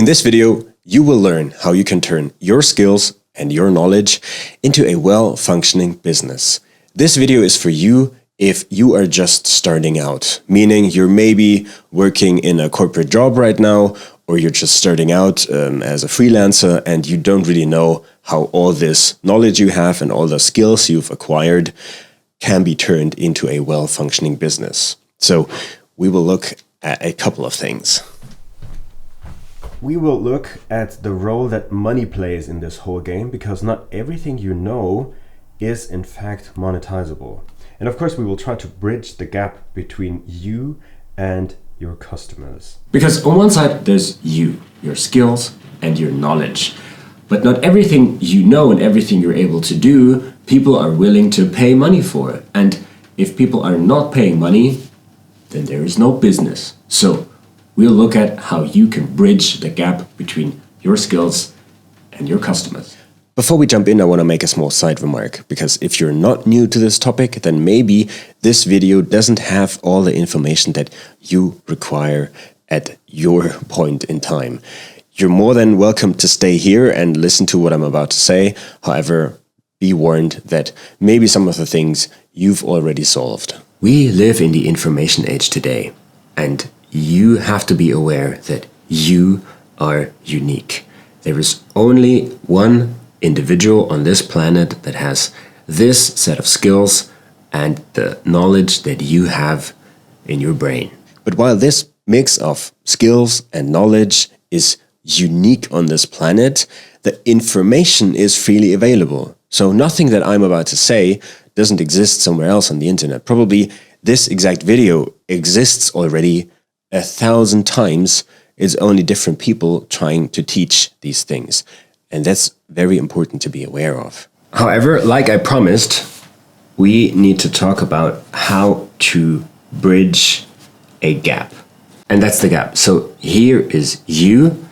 In this video, you will learn how you can turn your skills and your knowledge into a well-functioning business. This video is for you if you are just starting out, meaning you're maybe working in a corporate job right now, or you're just starting out as a freelancer and you don't really know how all this knowledge you have and all the skills you've acquired can be turned into a well-functioning business. So we will look at a couple of things. We will look at the role that money plays in this whole game, because not everything you know is in fact monetizable. And of course, we will try to bridge the gap between you and your customers. Because on one side, there's you, your skills and your knowledge. But not everything you know and everything you're able to do, people are willing to pay money for. And if people are not paying money, then there is no business. So we'll look at how you can bridge the gap between your skills and your customers. Before we jump in, I want to make a small side remark, because if you're not new to this topic, then maybe this video doesn't have all the information that you require at your point in time. You're more than welcome to stay here and listen to what I'm about to say. However, be warned that maybe some of the things you've already solved. We live in the information age today, and you have to be aware that you are unique. There is only one individual on this planet that has this set of skills and the knowledge that you have in your brain. But while this mix of skills and knowledge is unique on this planet, the information is freely available. So nothing that I'm about to say doesn't exist somewhere else on the internet. Probably this exact video exists already 1,000 times. It's only different people trying to teach these things. And that's very important to be aware of. However, like I promised, we need to talk about how to bridge a gap. And that's the gap. So here is you,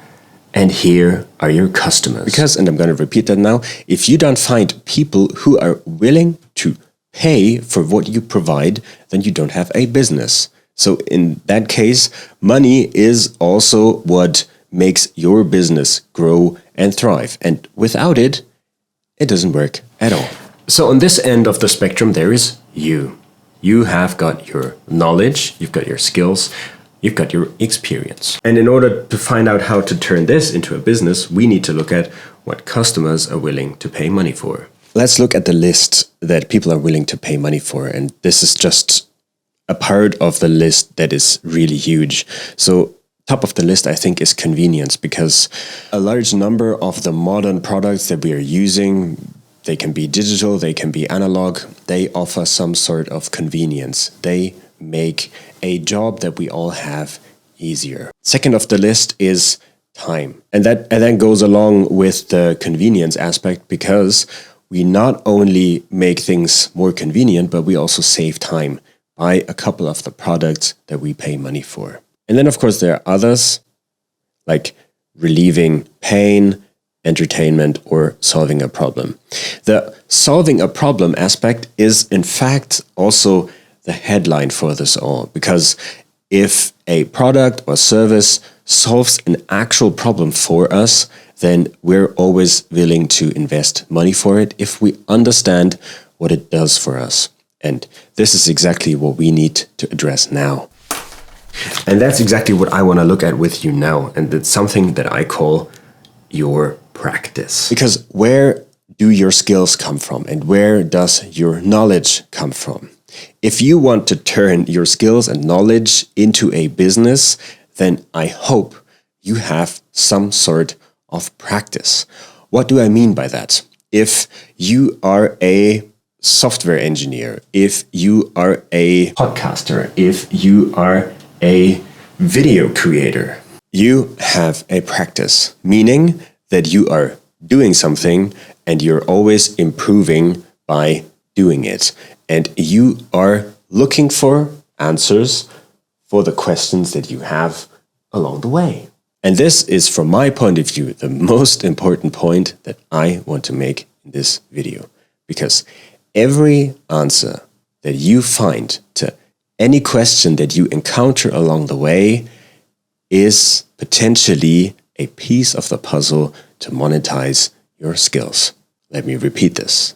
and here are your customers. Because, and I'm going to repeat that now, if you don't find people who are willing to pay for what you provide, then you don't have a business. So in that case, money is also what makes your business grow and thrive. And without it, it doesn't work at all. So on this end of the spectrum, there is you. You have got your knowledge, you've got your skills, you've got your experience. And in order to find out how to turn this into a business, we need to look at what customers are willing to pay money for. Let's look at the list that people are willing to pay money for. And this is just a part of the list that is really huge. So top of the list, I think, is convenience, because a large number of the modern products that we are using, they can be digital, they can be analog, they offer some sort of convenience. They make a job that we all have easier. Second of the list is time. And that then goes along with the convenience aspect, because we not only make things more convenient, but we also save time by a couple of the products that we pay money for. And then, of course, there are others, like relieving pain, entertainment, or solving a problem. The solving a problem aspect is, in fact, also the headline for this all. Because if a product or service solves an actual problem for us, then we're always willing to invest money for it if we understand what it does for us. And this is exactly what we need to address now. And that's exactly what I want to look at with you now. And it's something that I call your practice. Because where do your skills come from, and where does your knowledge come from? If you want to turn your skills and knowledge into a business, then I hope you have some sort of practice. What do I mean by that? If you are a software engineer, if you are a podcaster, if you are a video creator, you have a practice, meaning that you are doing something and you're always improving by doing it. And you are looking for answers for the questions that you have along the way. And this is, from my point of view, the most important point that I want to make in this video. Because every answer that you find to any question that you encounter along the way is potentially a piece of the puzzle to monetize your skills. Let me repeat this.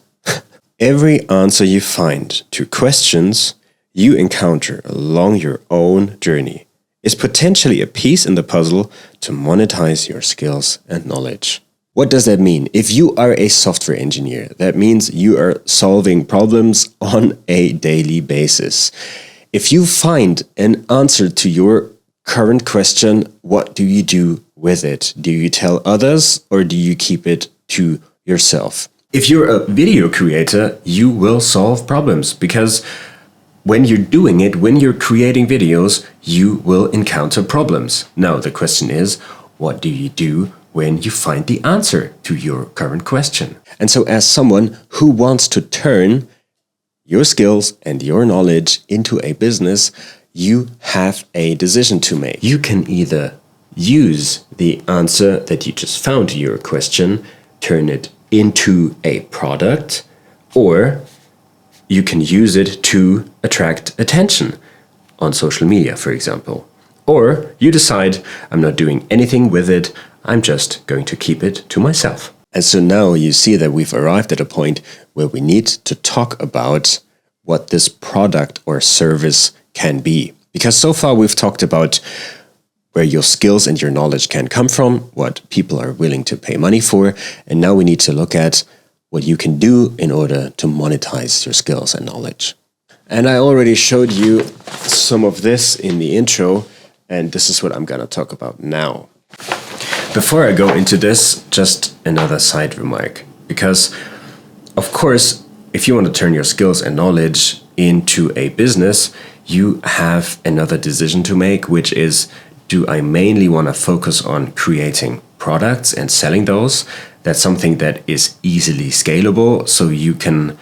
Every answer you find to questions you encounter along your own journey is potentially a piece in the puzzle to monetize your skills and knowledge. What does that mean? If you are a software engineer, that means you are solving problems on a daily basis. If you find an answer to your current question, what do you do with it? Do you tell others or do you keep it to yourself? If you're a video creator, you will solve problems because when you're doing it, when you're creating videos, you will encounter problems. Now, the question is, what do you do when you find the answer to your current question? And so as someone who wants to turn your skills and your knowledge into a business, you have a decision to make. You can either use the answer that you just found to your question, turn it into a product, or you can use it to attract attention on social media, for example. Or you decide, I'm not doing anything with it, I'm just going to keep it to myself. And so now you see that we've arrived at a point where we need to talk about what this product or service can be. Because so far we've talked about where your skills and your knowledge can come from, what people are willing to pay money for, and now we need to look at what you can do in order to monetize your skills and knowledge. And I already showed you some of this in the intro, and this is what I'm going to talk about now. Before I go into this, just another side remark, because of course, if you want to turn your skills and knowledge into a business, you have another decision to make, which is, do I mainly want to focus on creating products and selling those? That's something that is easily scalable, so you can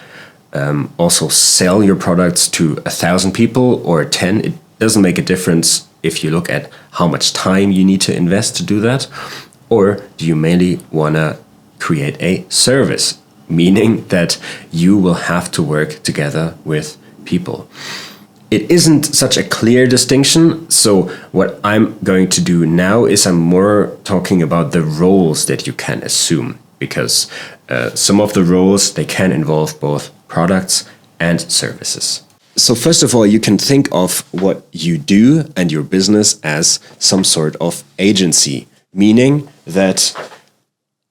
also sell your products to 1,000 people or 10. It doesn't make a difference if you look at how much time you need to invest to do that. Or do you mainly want to create a service, meaning that you will have to work together with people? It isn't such a clear distinction, so what I'm going to do now is I'm more talking about the roles that you can assume, because some of the roles, they can involve both products and services. So first of all, you can think of what you do and your business as some sort of agency, meaning that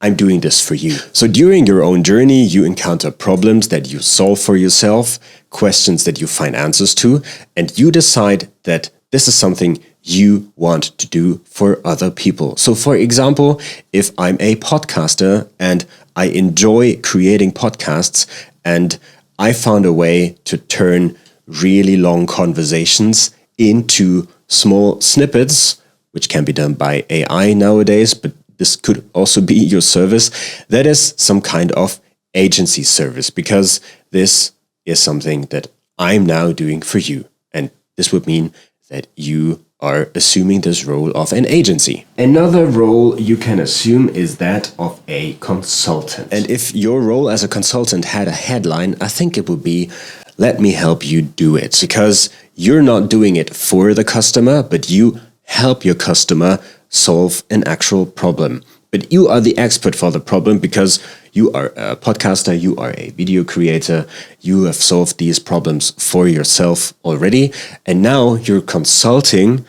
I'm doing this for you. So during your own journey, you encounter problems that you solve for yourself, questions that you find answers to, and you decide that this is something you want to do for other people. So for example, if I'm a podcaster and I enjoy creating podcasts and I found a way to turn really long conversations into small snippets, which can be done by AI nowadays, but this could also be your service. That is some kind of agency service, because this is something that I'm now doing for you. And this would mean that you are assuming this role of an agency. Another role you can assume is that of a consultant. And if your role as a consultant had a headline, I think it would be, let me help you do it. Because you're not doing it for the customer, but you help your customer solve an actual problem. But you are the expert for the problem because you are a podcaster, you are a video creator, you have solved these problems for yourself already, and now you're consulting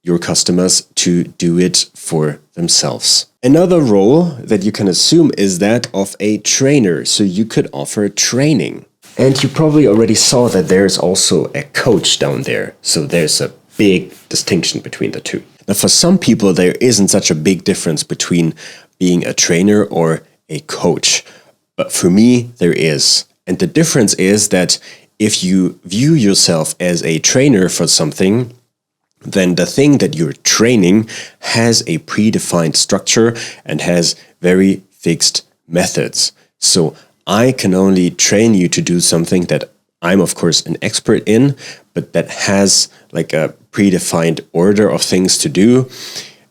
your customers to do it for themselves. Another role that you can assume is that of a trainer, so you could offer training. And you probably already saw that there's also a coach down there, so there's a big distinction between the two. Now, for some people, there isn't such a big difference between being a trainer or a coach. But for me, there is. And the difference is that if you view yourself as a trainer for something, then the thing that you're training has a predefined structure and has very fixed methods. So I can only train you to do something that I'm, of course, an expert in, but that has like a predefined order of things to do,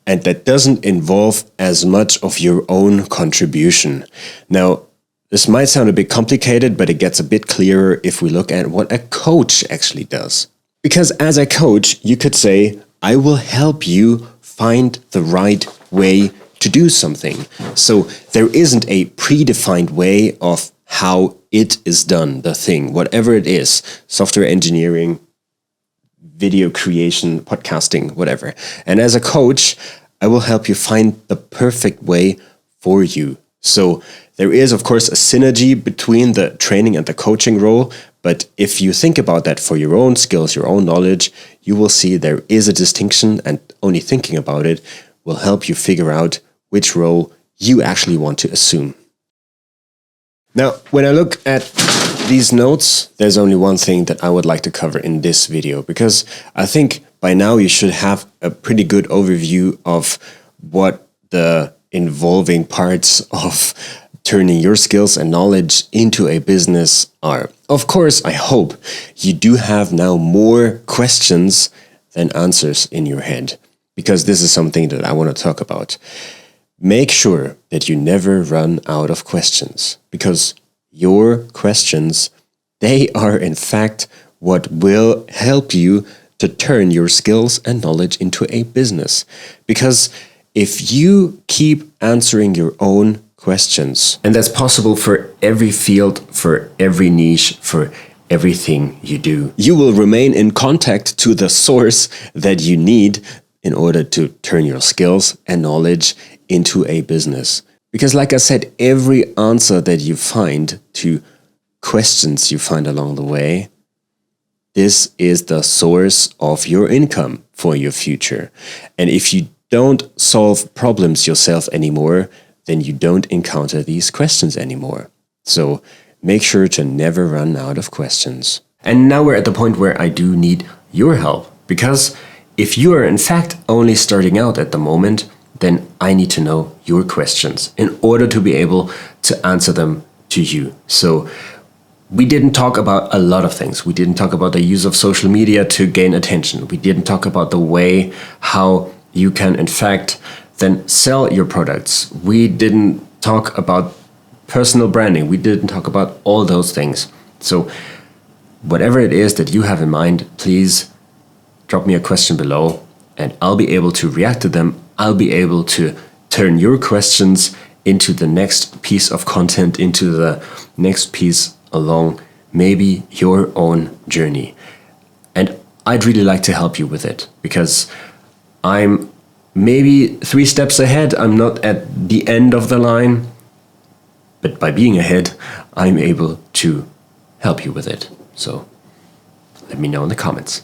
and that doesn't involve as much of your own contribution. Now, this might sound a bit complicated, but it gets a bit clearer if we look at what a coach actually does. Because as a coach, you could say, I will help you find the right way to do something. So there isn't a predefined way of how it is done, the thing, whatever it is, software engineering, video creation, podcasting, whatever. And as a coach, I will help you find the perfect way for you. So there is, of course, a synergy between the training and the coaching role. But if you think about that for your own skills, your own knowledge, you will see there is a distinction, and only thinking about it will help you figure out which role you actually want to assume. Now, when I look at these notes, there's only one thing that I would like to cover in this video, because I think by now you should have a pretty good overview of what the involving parts of turning your skills and knowledge into a business are. Of course, I hope you do have now more questions than answers in your head, because this is something that I want to talk about. Make sure that you never run out of questions, because your questions, they are in fact what will help you to turn your skills and knowledge into a business. Because if you keep answering your own questions, and that's possible for every field, for every niche, for everything you do, you will remain in contact to the source that you need in order to turn your skills and knowledge into a business. Because like I said, every answer that you find to questions you find along the way, this is the source of your income for your future. And if you don't solve problems yourself anymore, then you don't encounter these questions anymore. So make sure to never run out of questions. And now we're at the point where I do need your help, because if you are in fact only starting out at the moment, then I need to know your questions in order to be able to answer them to you. So we didn't talk about a lot of things. We didn't talk about the use of social media to gain attention. We didn't talk about the way how you can in fact then sell your products. We didn't talk about personal branding. We didn't talk about all those things. So whatever it is that you have in mind, please drop me a question below and I'll be able to react to them. I'll be able to turn your questions into the next piece of content, into the next piece along maybe your own journey. And I'd really like to help you with it, because I'm maybe 3 steps ahead. I'm not at the end of the line, but by being ahead, I'm able to help you with it. So let me know in the comments.